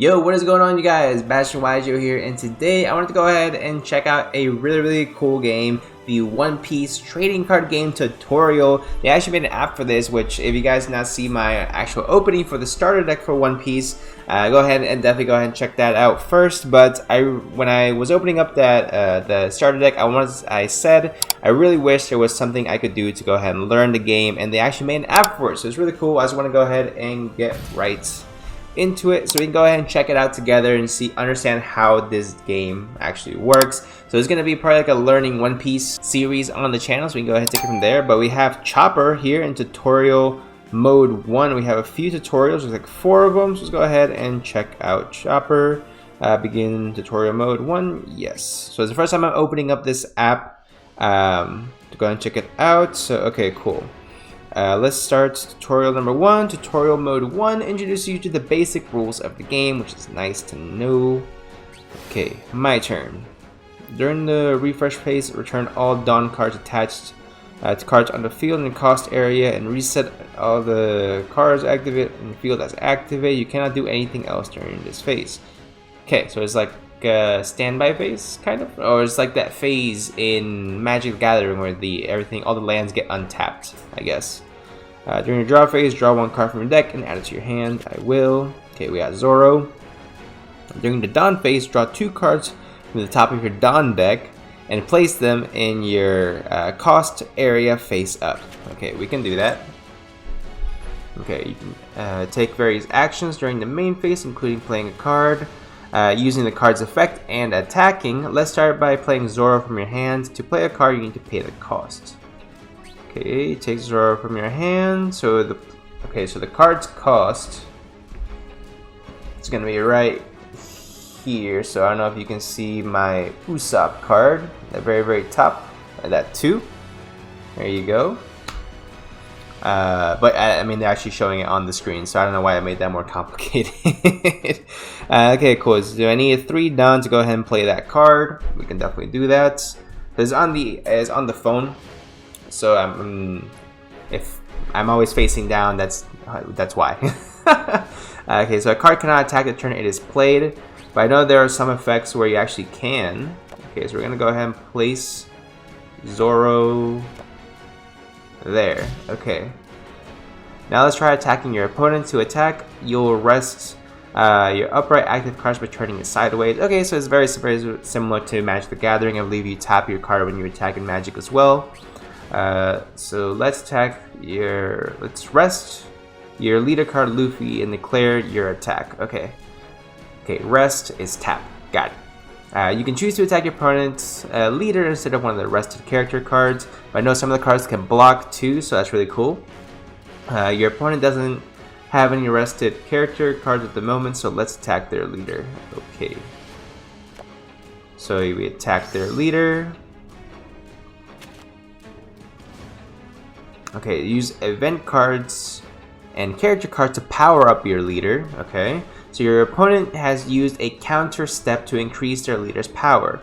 Yo, what is going on, you guys? Bashtian here, and today I wanted to go ahead and check out a really cool game, the One Piece trading card game tutorial. They actually made an app for this, which if you guys did not see my actual opening for the starter deck for One Piece, go ahead and definitely go ahead and check that out first. But when I was opening up that the starter deck, I said I really wish there was something I could do to go ahead and learn the game, and they actually made an app for it, so it's really cool. I just want to go ahead and get right into it so we can go ahead and check it out together and understand how this game actually works. So it's going to be probably like a learning One Piece series on the channel, so we can go ahead and take it from there. But we have Chopper here in tutorial mode 1. We have a few tutorials, there's like 4 of them, so let's go ahead and check out Chopper. Begin tutorial mode 1. Yes, so it's the first time I'm opening up this app to go ahead and check it out. So okay, cool. Let's start tutorial number 1. Tutorial mode 1 introduces you to the basic rules of the game, which is nice to know. Okay, my turn. During the refresh phase, return all Dawn cards attached to cards on the field in the cost area and reset all the cards activate in the field as activate. You cannot do anything else during this phase. Okay, so it's like a standby phase, kind of, or it's like that phase in Magic the Gathering where all the lands get untapped, I guess. During your draw phase, draw 1 card from your deck and add it to your hand. I will. Okay, we got Zoro. During the Dawn phase, draw 2 cards from the top of your Dawn deck and place them in your cost area face up. Okay, we can do that. Okay, you can take various actions during the main phase, including playing a card, using the card's effect, and attacking. Let's start by playing Zoro from your hand. To play a card, you need to pay the cost. Okay, take Zoro from your hand. So the card's cost is gonna be right here. So I don't know if you can see my Usopp card, the very top, that 2. There you go. But I mean, they're actually showing it on the screen, so I don't know why I made that more complicated. Okay, cool. So I need 3 down to go ahead and play that card. We can definitely do that. It's on the phone, so if I'm always facing down, that's why. Okay, so a card cannot attack the turn it is played, but I know there are some effects where you actually can. Okay, so we're gonna go ahead and place Zoro there. Okay. Now let's try attacking your opponent. To attack, you'll rest your upright active cards by turning it sideways. Okay, so it's very similar to Magic the Gathering. I believe you tap your card when you attack in Magic as well. So let's rest your leader card Luffy and declare your attack. Okay. Okay, rest is tap. Got it. You can choose to attack your opponent's leader instead of one of the rested character cards. But I know some of the cards can block too, so that's really cool. Your opponent doesn't have any rested character cards at the moment, so let's attack their leader. Okay. So we attack their leader. Okay, use event cards and character cards to power up your leader. Okay. So your opponent has used a counter step to increase their leader's power.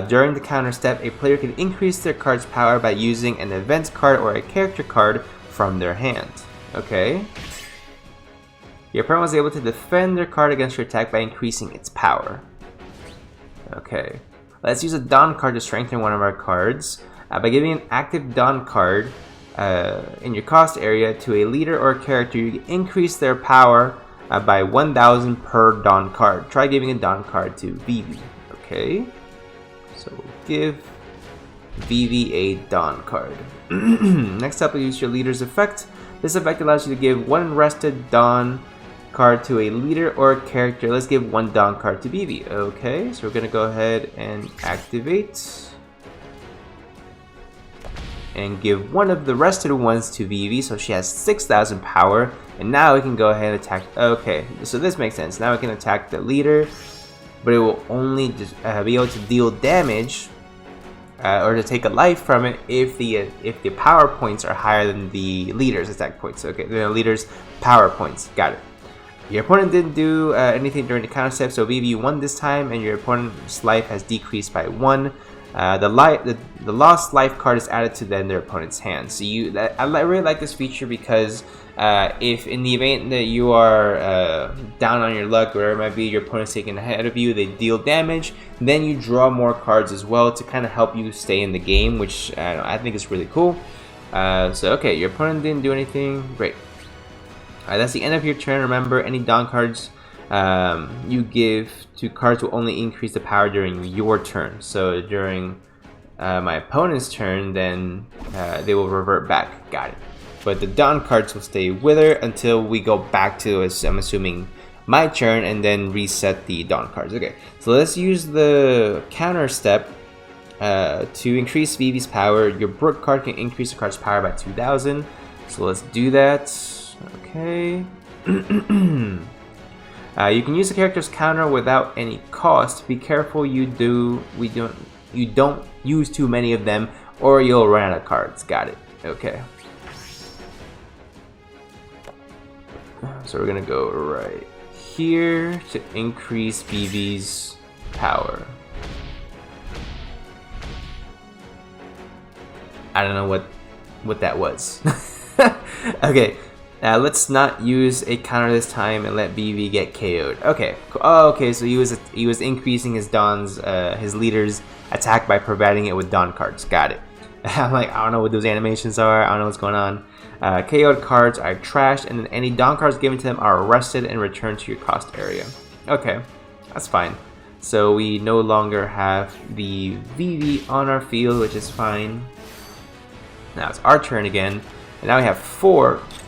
During the counter step, a player can increase their card's power by using an event card or a character card from their hand. Okay. Your opponent was able to defend their card against your attack by increasing its power. Okay. Let's use a Dawn card to strengthen one of our cards. By giving an active Dawn card in your cost area to a leader or character, you increase their power by 1,000 per Dawn card. Try giving a Dawn card to Vivi. Okay. So give Vivi a Dawn card. Next up, use your leader's effect. This effect allows you to give 1 rested Dawn card to a leader or character. Let's give 1 Dawn card to Vivi. Okay, so we're gonna go ahead and activate and give 1 of the rested ones to Vivi, so she has 6,000 power. And now we can go ahead and attack. Okay, so this makes sense. Now we can attack the leader, but it will only just, be able to deal damage or to take a life from it if the power points are higher than the leader's attack points. Okay, the leader's power points. Got it. Your opponent didn't do anything during the counter step, so Vivi won this time, and your opponent's life has decreased by 1. The lost life card is added to then their opponent's hand. So I really like this feature because If in the event that you are down on your luck, or it might be your opponent's taking ahead of you, they deal damage, then you draw more cards as well to kind of help you stay in the game, which I think is really cool. So okay, your opponent didn't do anything, great. That's the end of your turn. Remember, any Dawn cards you give to cards will only increase the power during your turn. So during my opponent's turn, then they will revert back. Got it. But the Dawn cards will stay with her until we go back to, as I'm assuming, my turn, and then reset the Dawn cards. Okay, so let's use the counter step to increase Vivi's power. Your Brook card can increase the card's power by 2,000. So let's do that. Okay. You can use the character's counter without any cost. Be careful you don't use too many of them, or you'll run out of cards. Got it. Okay. So we're gonna go right here to increase Vivi's power. I don't know what that was. Okay. Let's not use a counter this time and let BV get KO'd. Okay. Oh, okay. So he was increasing his his leader's attack by providing it with Dawn cards. Got it. I'm like, I don't know what those animations are. I don't know what's going on. KO'd cards are trashed, and then any Dawn cards given to them are arrested and returned to your cost area. Okay, that's fine. So we no longer have the VV on our field, which is fine. Now it's our turn again, and now we have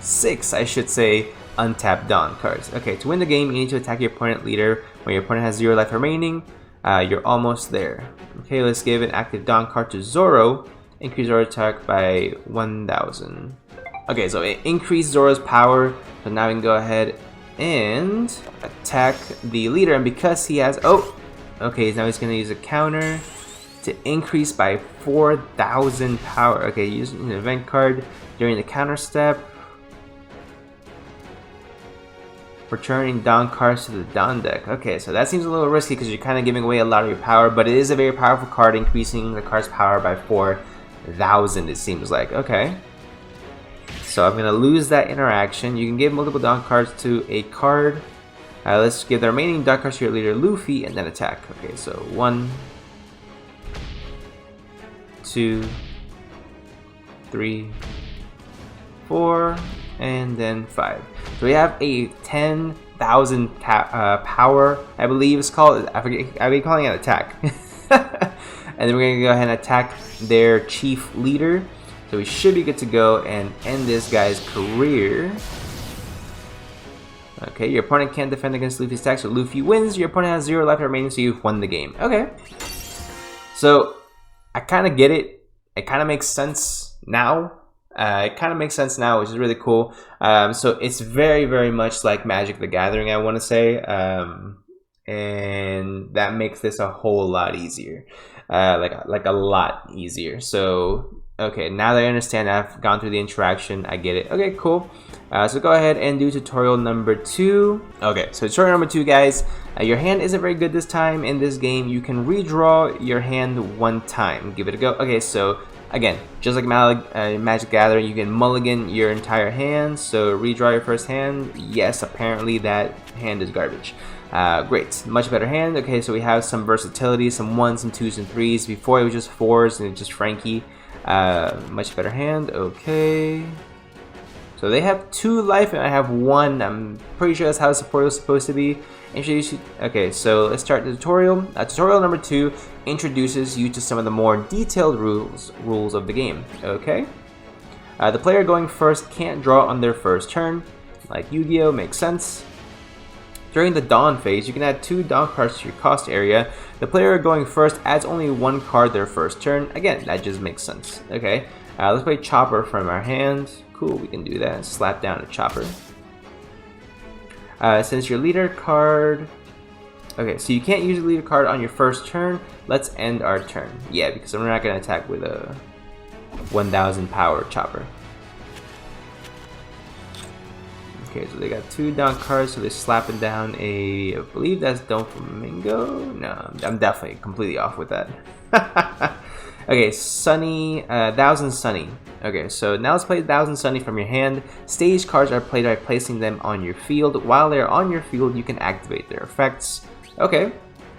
6, I should say, untapped Dawn cards. Okay, to win the game, you need to attack your opponent leader when your opponent has 0 life remaining. You're almost there. Okay, let's give an active Dawn card to Zoro. Increase Zoro's attack by 1,000. Okay, so it increased Zoro's power. So now we can go ahead and attack the leader. And because he has... Oh! Okay, now he's going to use a counter to increase by 4,000 power. Okay, using an event card during the counter step. Returning Dawn cards to the Dawn deck. Okay, so that seems a little risky because you're kind of giving away a lot of your power, but it is a very powerful card, increasing the card's power by 4,000, it seems like. Okay. So I'm going to lose that interaction. You can give multiple Dawn cards to a card. Let's give the remaining Dawn cards to your leader, Luffy, and then attack. Okay, so 1, 2, 3, 4, and then 5. So we have a 10,000 power, I believe it's called. I forget. I've been calling it attack. And then we're gonna go ahead and attack their chief leader. So we should be good to go and end this guy's career. Okay, your opponent can't defend against Luffy's attack, so Luffy wins. Your opponent has 0 life remaining, so you've won the game. Okay. So I kind of get it. It kind of makes sense now. It kind of makes sense now, which is really cool. So it's very, very much like Magic the Gathering, I want to say. And that makes this a whole lot easier. Like a lot easier. So, okay, now that I understand, I've gone through the interaction, I get it. Okay, cool. So go ahead and do tutorial number 2. Okay, so tutorial number 2, guys. Your hand isn't very good this time in this game. You can redraw your hand 1 time. Give it a go. Okay, so again, just like Magic Gathering, you can mulligan your entire hand. So redraw your first hand. Yes, apparently that hand is garbage. Great, much better hand. Okay, so we have some versatility, some 1s, some 2s, and 3s. Before it was just 4s and it was just Frankie. Much better hand. Okay. So they have 2 life and I have 1. I'm pretty sure that's how the support is supposed to be. Okay, so let's start the tutorial. Tutorial number 2 introduces you to some of the more detailed rules of the game. Okay. The player going first can't draw on their first turn. Like Yu-Gi-Oh! Makes sense. During the Dawn phase, you can add 2 Dawn cards to your cost area. The player going first adds only 1 card their first turn. Again, that just makes sense. Okay, let's play Chopper from our hand. Cool, we can do that. Slap down a Chopper. Since your leader card... Okay, so you can't use the leader card on your first turn. Let's end our turn. Yeah, because we're not going to attack with a 1,000 power Chopper. Okay, so they got 2 down cards, so they're slapping down a, I believe that's Doflamingo? No, I'm definitely completely off with that. Okay, Sunny, Thousand Sunny. Okay, so now let's play Thousand Sunny from your hand. Stage cards are played by placing them on your field. While they're on your field, you can activate their effects. Okay,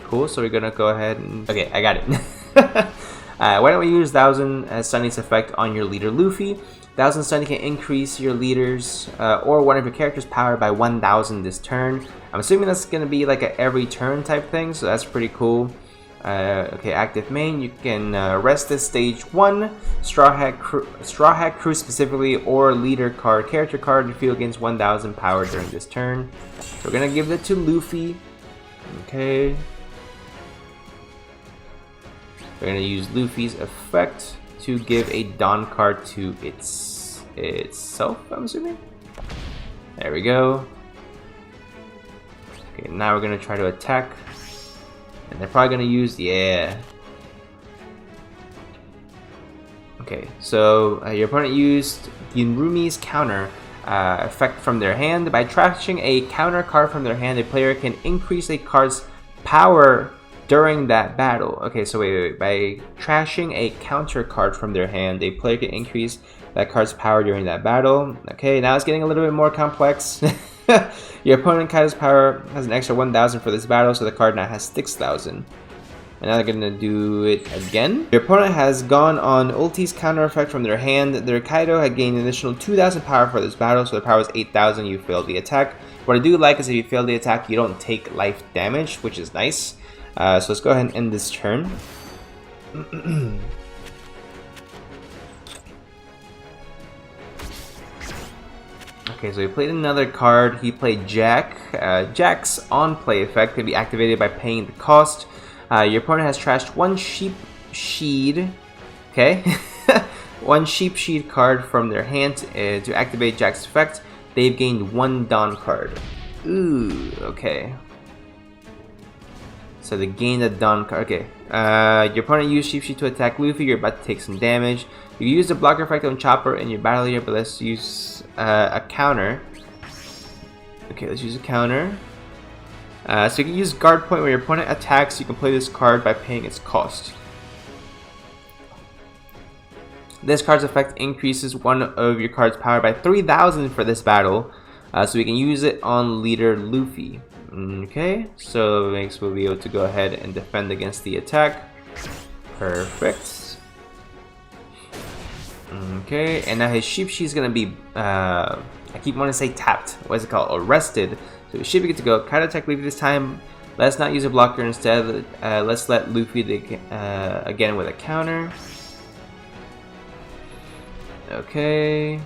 cool, so we're gonna go ahead and... Okay, I got it. Why don't we use Thousand Sunny's effect on your leader Luffy. Thousand Sunny can increase your leaders or one of your characters' power by 1,000 this turn. I'm assuming that's gonna be like a every turn type thing, so that's pretty cool. Okay, active main, you can rest this stage 1, Straw Hat Crew specifically, or leader card, character card, to field against 1,000 power during this turn. So we're gonna give it to Luffy. Okay. We're gonna use Luffy's effect to give a Dawn card to itself, I'm assuming. There we go. Okay, now we're gonna try to attack. And they're probably gonna use, yeah. Okay, so your opponent used Yunrumi's counter effect from their hand. By trashing a counter card from their hand, a player can increase a card's power during that battle. Okay, so wait. By trashing a counter card from their hand, a player can increase that card's power during that battle. Okay, now it's getting a little bit more complex. Your opponent Kaido's power has an extra 1,000 for this battle, so the card now has 6,000. And now they're gonna do it again. Your opponent has gone on Ulti's counter effect from their hand. Their Kaido had gained an additional 2,000 power for this battle, so the power is 8,000. You failed the attack. What I do like is if you fail the attack, you don't take life damage, which is nice. So let's go ahead and end this turn. Okay, so he played another card. He played Jack. Jack's on-play effect can be activated by paying the cost. Your opponent has trashed one Sheep Sheed. Okay, one Sheep Sheed card from their hand to activate Jack's effect. They've gained 1 Dawn card. Ooh, okay. So they gained a Dawn card. Okay. Your opponent used Sheep Sheed to attack Luffy. You're about to take some damage. You use the blocker effect on Chopper in your battle here, but let's use a counter. Okay, let's use a counter. So you can use guard point when your opponent attacks. You can play this card by paying its cost. This card's effect increases one of your card's power by 3,000 for this battle. So we can use it on leader Luffy. Okay, so next we'll be able to go ahead and defend against the attack. Perfect. Okay, and now his Sheep She's gonna be, I keep wanting to say tapped. What is it called? Arrested. So it should be good to go. Kaido attack Luffy this time. Let's not use a blocker instead. Let's let Luffy again with a counter. Okay.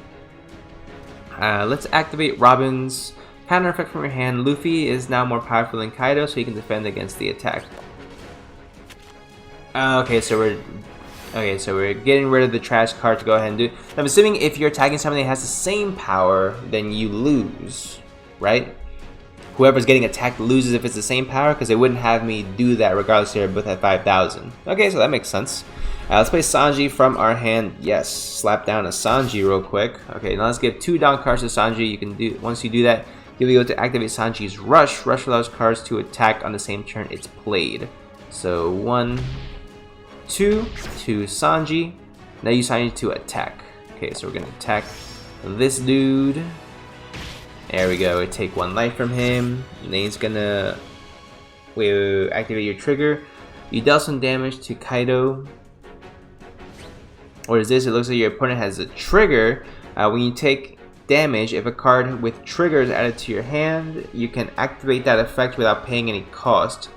Let's activate Robin's counter effect from your hand. Luffy is now more powerful than Kaido, so he can defend against the attack. Okay, so we're getting rid of the trash card to go ahead and do it. I'm assuming if you're attacking something that has the same power, then you lose, right? Whoever's getting attacked loses if it's the same power, because they wouldn't have me do that regardless. They're both at 5,000. Okay, so that makes sense. Let's play Sanji from our hand. Yes, slap down a Sanji real quick. Okay, now let's give 2 down cards to Sanji. You can do, once you do that, you'll be able to activate Sanji's Rush. Rush allows cards to attack on the same turn it's played. So 1, 2 to Sanji. Now use Sanji to attack. Okay, so we're gonna attack this dude. There we go. We take 1 life from him. And then he's gonna activate your trigger. You deal some damage to Kaido. What is this? It looks like your opponent has a trigger. When you take damage, if a card with trigger is added to your hand, you can activate that effect without paying any cost.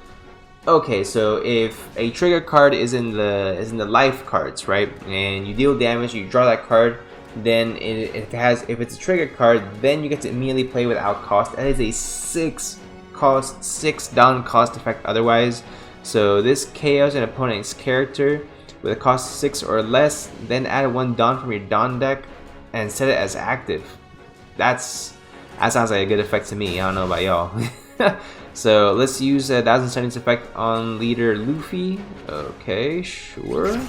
Okay, so if a trigger card is in the life cards, right, and you deal damage, you draw that card, then if it's a trigger card, then you get to immediately play without cost. That is a 6 down cost effect otherwise. So this KOs an opponent's character with a cost 6 or less, then add 1 Dawn from your Dawn deck and set it as active. That sounds like a good effect to me. I don't know about y'all. So let's use a 1,000 Sunning's effect on leader Luffy. Okay, sure.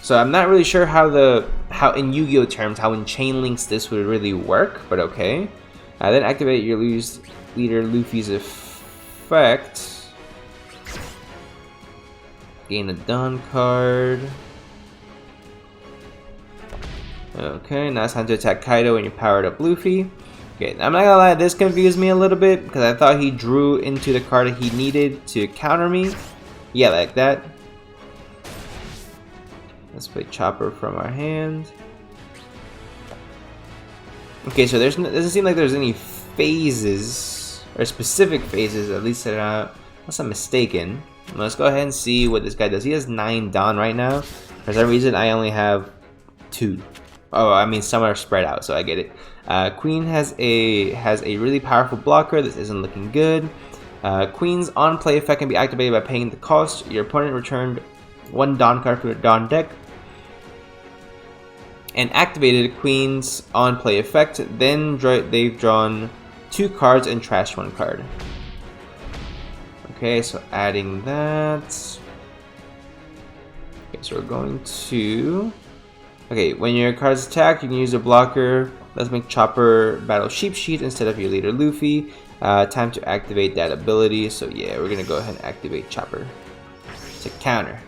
So I'm not really sure how in Yu-Gi-Oh terms, how in chain links this would really work, but okay. Then activate your leader Luffy's effect. Gain a Dawn card. Okay, now it's time to attack Kaido when you powered up Luffy. Okay, I'm not gonna lie, this confused me a little bit because I thought he drew into the card he needed to counter me. Yeah, like that. Let's play Chopper from our hand. Okay, so doesn't seem like there's any phases, or specific phases, at least unless I'm mistaken. Let's go ahead and see what this guy does. He has 9 Dawn right now. For some reason, I only have 2. Oh, I mean, some are spread out, so I get it. Queen has a really powerful blocker. This isn't looking good. Queen's on play effect can be activated by paying the cost. Your opponent returned 1 Dawn card from your Dawn deck and activated Queen's on play effect. Then they've drawn 2 cards and trashed 1 card. Okay, so adding that. Okay, so we're going to. Okay, when your card's attacked, you can use a blocker. Let's make Chopper battle Sheep Sheet instead of your leader Luffy. Time to activate that ability. So yeah, we're gonna go ahead and activate Chopper to counter.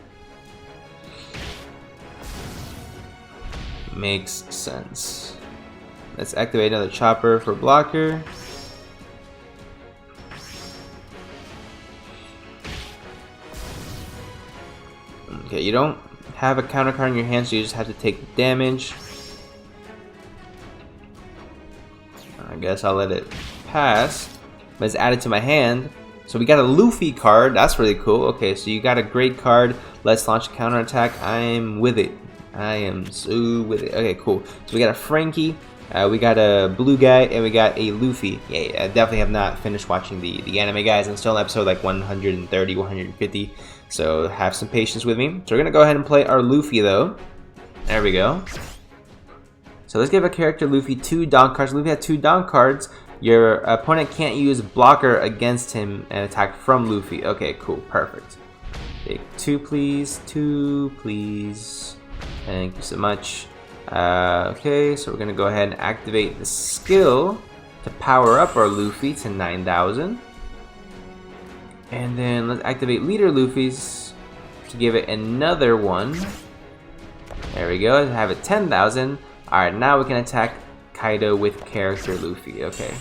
Makes sense. Let's activate another Chopper for blocker. Okay, you don't have a counter card in your hand, so you just have to take damage. I guess I'll let it pass, but it's added to my hand. So we got a Luffy card. That's really cool. Okay, so you got a great card. Let's launch a counter attack. I'm with it. I am so with it. Okay, cool. So we got a Frankie, we got a blue guy, and we got a Luffy. Yeah, I definitely have not finished watching the anime, guys. I'm still on episode like 130, 150. So have some patience with me. So we're gonna go ahead and play our Luffy though. There we go. So let's give a character Luffy 2 Dawn cards. Luffy had 2 Dawn cards. Your opponent can't use blocker against him and attack from Luffy. Okay, cool, perfect. Take 2, please. 2, please. Thank you so much. Okay, so we're gonna go ahead and activate the skill to power up our Luffy to 9,000. And then let's activate leader Luffy's to give it another 1. There we go, have it 10,000. Alright, now we can attack Kaido with character Luffy. Okay.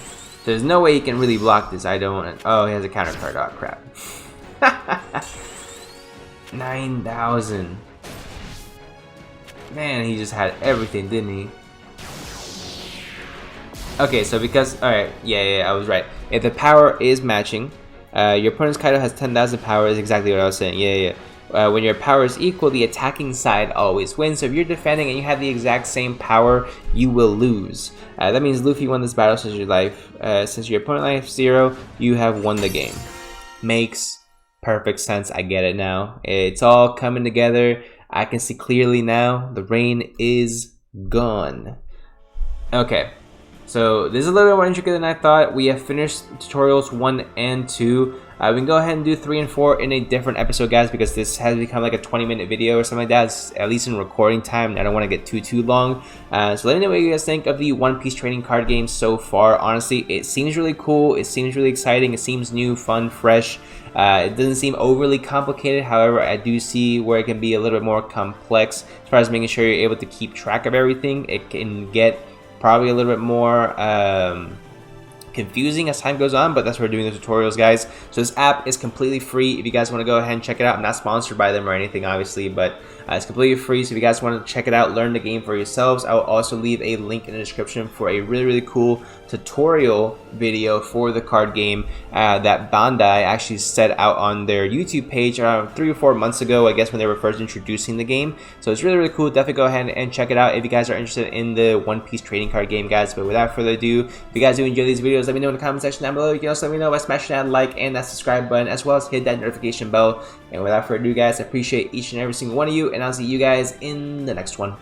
There's no way he can really block this. I don't want to. Oh, he has a counter card. Oh, crap. 9,000. Man, he just had everything, didn't he? Okay, so because. Alright, yeah, I was right. If the power is matching, your opponent's Kaido has 10,000 power, is exactly what I was saying. Yeah. When your power is equal, the attacking side always wins. So if you're defending and you have the exact same power, you will lose. That means Luffy won this battle since your opponent life 0, you have won the game. Makes perfect sense. I get it now. It's all coming together. I can see clearly now. The rain is gone. Okay. So this is a little bit more intricate than I thought. We have finished tutorials 1 and 2. We can go ahead and do 3 and 4 in a different episode, guys, because this has become like a 20-minute video or something like that. It's at least in recording time. I don't want to get too long. So let me know what you guys think of the One Piece trading card game so far. Honestly, it seems really cool. It seems really exciting. It seems new, fun, fresh. It doesn't seem overly complicated. However, I do see where it can be a little bit more complex as far as making sure you're able to keep track of everything. It can get probably a little bit more confusing as time goes on, but that's why we're doing the tutorials, guys. So this app is completely free if you guys want to go ahead and check it out. I'm not sponsored by them or anything, obviously, but it's completely free. So if you guys want to check it out, learn the game for yourselves, I will also leave a link in the description for a really cool tutorial video for the card game that Bandai actually set out on their YouTube page around 3 or 4 months ago, I guess, when they were first introducing the game. So it's really cool. Definitely go ahead and check it out if you guys are interested in the One Piece trading card game, guys. But without further ado, if you guys do enjoy these videos, let me know in the comment section down below. You can also let me know by smashing that like and that subscribe button, as well as hit that notification bell. And without further ado, guys, I appreciate each and every single one of you, and I'll see you guys in the next one.